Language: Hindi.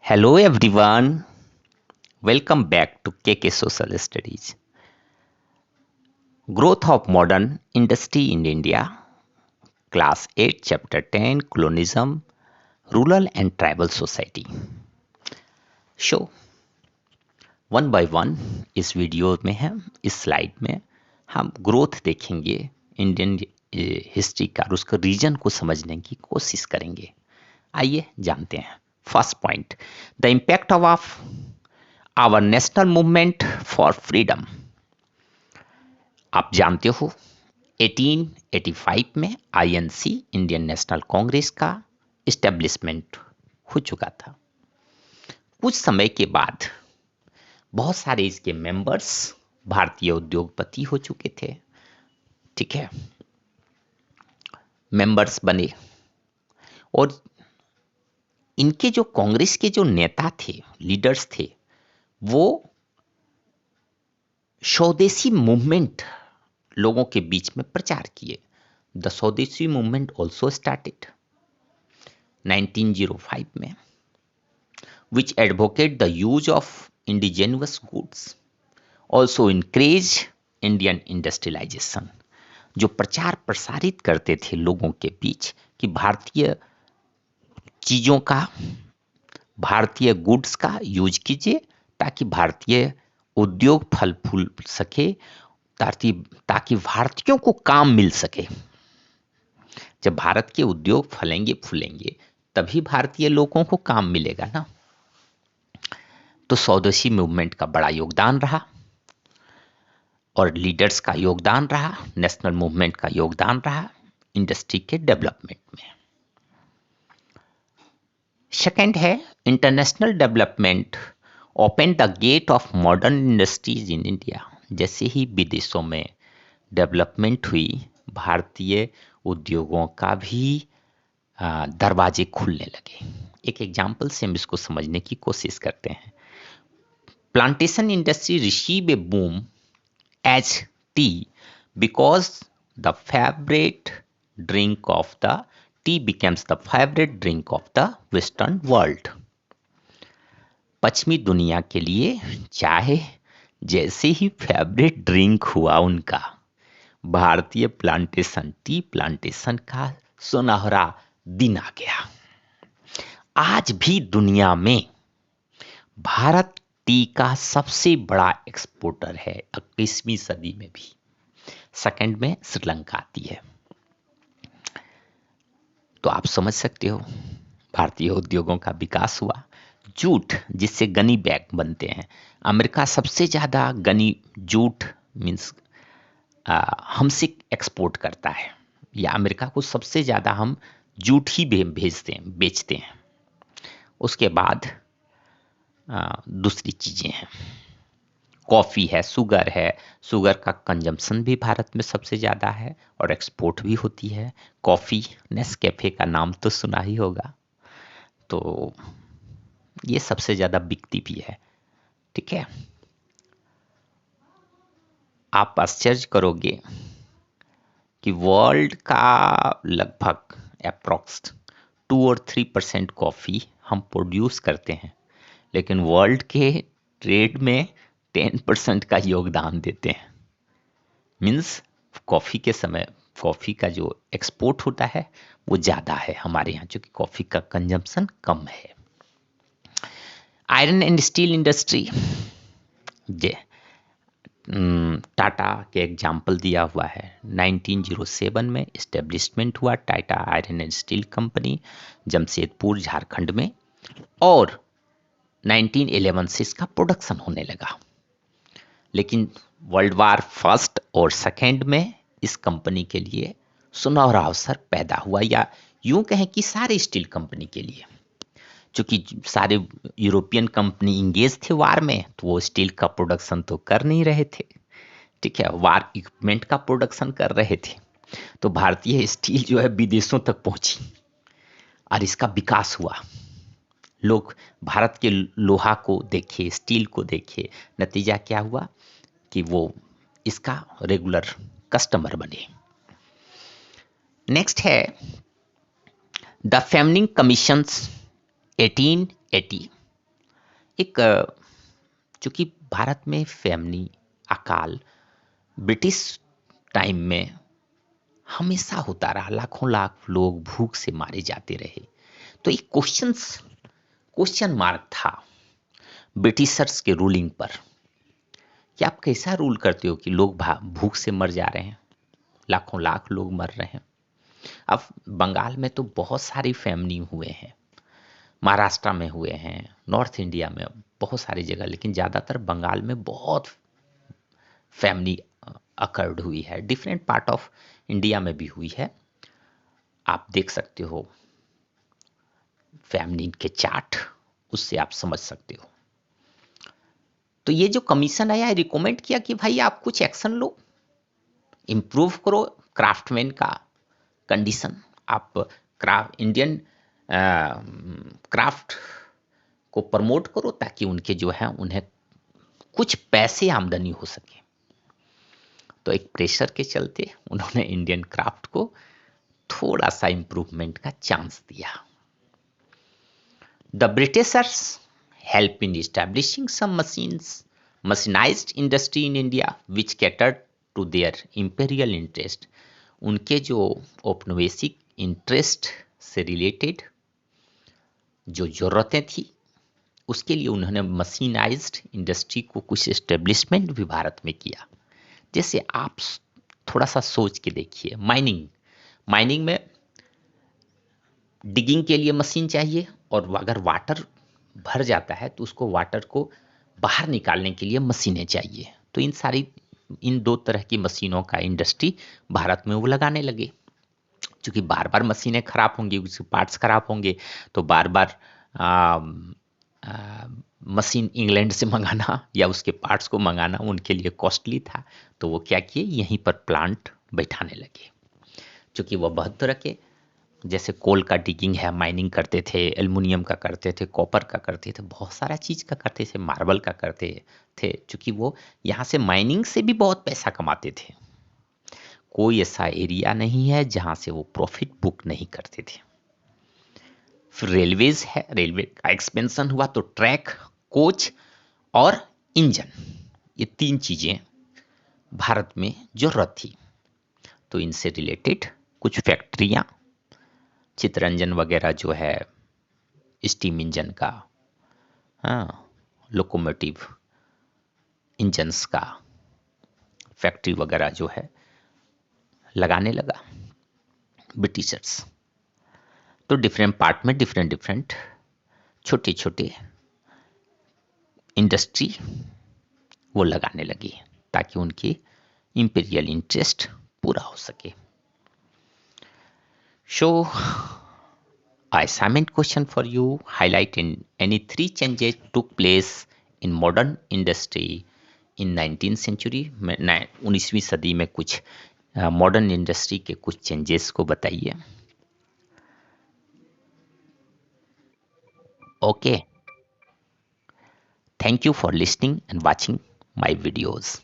Hello everyone, welcome back to KK Social Studies. Growth of Modern Industry in India, Class 8, Chapter 10, Colonialism, Rural and Tribal Society. So, one by one इस वीडियो में इस स्लाइड में हम ग्रोथ देखेंगे इंडियन हिस्ट्री का और उसका रीजन को समझने की कोशिश करेंगे। आइए जानते हैं। First point, the impact of our national movement for freedom. आप जानते हो 1885 में आईएनसी इंडियन नेशनल कांग्रेस का इस्टेब्लिशमेंट हो चुका था। कुछ समय के बाद बहुत सारे इसके मेंबर्स भारतीय उद्योगपति हो चुके थे। ठीक है, मेंबर्स बने और इनके जो कांग्रेस के जो नेता थे, लीडर्स थे, वो स्वदेशी मूवमेंट लोगों के बीच में प्रचार किए। द स्वदेशी मूवमेंट ऑल्सो स्टार्टेड 1905 में, which advocate the use of indigenous goods, also encourage Indian industrialization। जो प्रचार प्रसारित करते थे लोगों के बीच कि भारतीय चीजों का, भारतीय गुड्स का यूज कीजिए ताकि भारतीय उद्योग फल फूल सके, ताकि भारतीयों को काम मिल सके। जब भारत के उद्योग फलेंगे फूलेंगे तभी भारतीय लोगों को काम मिलेगा ना। तो स्वदेशी मूवमेंट का बड़ा योगदान रहा और लीडर्स का योगदान रहा, नेशनल मूवमेंट का योगदान रहा इंडस्ट्री के डेवलपमेंट में। सेकंड है, international development open the gate of modern industries in India. जैसे ही विदेशों में डेवलपमेंट हुई, भारतीय उद्योगों का भी दरवाजे खुलने लगे। एक एग्जाम्पल से हम इसको समझने की कोशिश करते हैं। Plantation industry receive a boom as tea because the favourite drink of the tea becomes the favourite drink of the western world. पश्चिमी दुनिया के लिए चाय जैसे ही फेवरेट ड्रिंक हुआ उनका, भारतीय प्लांटेशन, टी प्लांटेशन का सुनहरा दिन आ गया। आज भी दुनिया में भारत टी का सबसे बड़ा एक्सपोर्टर है। 21वीं सदी में भी सेकंड में श्रीलंका आती है। तो आप समझ सकते हो भारतीय उद्योगों का विकास हुआ। जूट, जिससे गनी बैग बनते हैं, अमेरिका सबसे ज्यादा गनी जूट मीन्स हमसे एक्सपोर्ट करता है, या अमेरिका को सबसे ज्यादा हम जूट ही बेचते हैं। उसके बाद दूसरी चीजें हैं, कॉफी है, शुगर का कंजम्पशन भी भारत में सबसे ज्यादा है और एक्सपोर्ट भी होती है। कॉफी, नेस्कैफे का नाम तो सुना ही होगा, तो ये सबसे ज्यादा बिकती भी है। ठीक है, आप आश्चर्य करोगे कि वर्ल्ड का लगभग अप्रॉक्स 2 और 3% कॉफी हम प्रोड्यूस करते हैं, लेकिन वर्ल्ड के ट्रेड में 10% का योगदान देते हैं। मीन्स कॉफी के समय कॉफी का जो एक्सपोर्ट होता है वो ज्यादा है हमारे यहाँ, चूंकि कॉफी का कंजम्पशन कम है। Iron and steel industry, Tata के एग्जाम्पल दिया हुआ है। 1907 में इस्टेब्लिशमेंट हुआ Tata iron and steel company, Jamshedpur Jharkhand में, और 1911 से इसका प्रोडक्शन होने लगा। लेकिन वर्ल्ड वार फर्स्ट और सेकेंड में इस कंपनी के लिए सुनहरा अवसर पैदा हुआ, या यूं कहें कि सारे स्टील कंपनी के लिए, क्योंकि सारे यूरोपियन कंपनी इंगेज थे वार में, तो वो स्टील का प्रोडक्शन तो कर नहीं रहे थे। ठीक है, वार इक्विपमेंट का प्रोडक्शन कर रहे थे। तो भारतीय स्टील जो है विदेशों तक पहुंची और इसका विकास हुआ। लोग भारत के लोहा को देखे, स्टील को देखे, नतीजा क्या हुआ कि वो इसका रेगुलर कस्टमर बने। नेक्स्ट है द फेमनिंग कमीशंस 1880। एक चूंकि भारत में फैमिली अकाल ब्रिटिश टाइम में हमेशा होता रहा, लाखों लाख लोग भूख से मारे जाते रहे। तो एक क्वेश्चन मार्क था ब्रिटिशर्स के रूलिंग पर कि आप कैसा रूल करते हो कि लोग भूख से मर जा रहे हैं, लाखों लाख लोग मर रहे हैं। अब बंगाल में तो बहुत सारी फैमिली हुए हैं, महाराष्ट्र में हुए हैं, नॉर्थ इंडिया में बहुत सारी जगह, लेकिन ज़्यादातर बंगाल में बहुत फैमिली अकर्ड हुई है। डिफरेंट पार्ट ऑफ इंडिया में भी हुई है, आप देख सकते हो फैमिली के चार्ट, उससे आप समझ सकते हो। तो ये जो कमीशन आया है रिकमेंड किया कि भाई आप कुछ एक्शन लो, इम्प्रूव करो क्राफ्टमैन का कंडीशन, आप इंडियन क्राफ्ट को प्रमोट करो ताकि उनके जो है उन्हें कुछ पैसे आमदनी हो सके। तो एक प्रेशर के चलते उन्होंने इंडियन क्राफ्ट को थोड़ा सा इंप्रूवमेंट का चांस दिया। The Britishers help in establishing some mechanised industry in India which catered to their imperial interest. उनके जो औपनिवेशिक इंटरेस्ट से रिलेटेड जो जरूरतें थी उसके लिए उन्होंने मशीनाइज्ड इंडस्ट्री को कुछ एस्टेब्लिशमेंट भी भारत में किया। जैसे आप थोड़ा सा सोच के देखिए, माइनिंग में डिगिंग के लिए मशीन चाहिए, और अगर वाटर भर जाता है तो उसको वाटर को बाहर निकालने के लिए मशीनें चाहिए। तो इन दो तरह की मशीनों का इंडस्ट्री भारत में वो लगाने लगे। क्योंकि बार बार मशीनें खराब होंगी, उसके पार्ट्स खराब होंगे, तो बार बार मशीन इंग्लैंड से मंगाना या उसके पार्ट्स को मंगाना उनके लिए कॉस्टली था। तो वो क्या किए, यहीं पर प्लांट बैठाने लगे। क्योंकि वो बहुत तरह के, जैसे कोल का डिगिंग है, माइनिंग करते थे, एल्युमिनियम का करते थे, कॉपर का करते थे, बहुत सारा चीज़ का करते थे, मार्बल का करते थे। क्योंकि वो यहाँ से माइनिंग से भी बहुत पैसा कमाते थे। कोई ऐसा एरिया नहीं है जहाँ से वो प्रॉफिट बुक नहीं करते थे। फिर रेलवेज है, रेलवे का एक्सपेंशन हुआ तो ट्रैक, कोच और इंजन, ये तीन चीज़ें भारत में जरूरत थी। तो इनसे रिलेटेड कुछ फैक्ट्रियाँ, चितरंजन वगैरह जो है स्टीम इंजन का, हाँ, लोकोमोटिव इंजन्स का फैक्ट्री वगैरह जो है लगाने लगा ब्रिटिशर्स। तो डिफरेंट पार्ट में डिफरेंट छोटे छोटे इंडस्ट्री वो लगाने लगी ताकि उनकी इंपीरियल इंटरेस्ट पूरा हो सके। So, assignment question for you: highlight in any 3 changes took place in modern industry in 19th century। 19वीं सदी में कुछ मॉडर्न इंडस्ट्री के कुछ चेंजेस को बताइए। Okay, thank you for listening and watching my videos.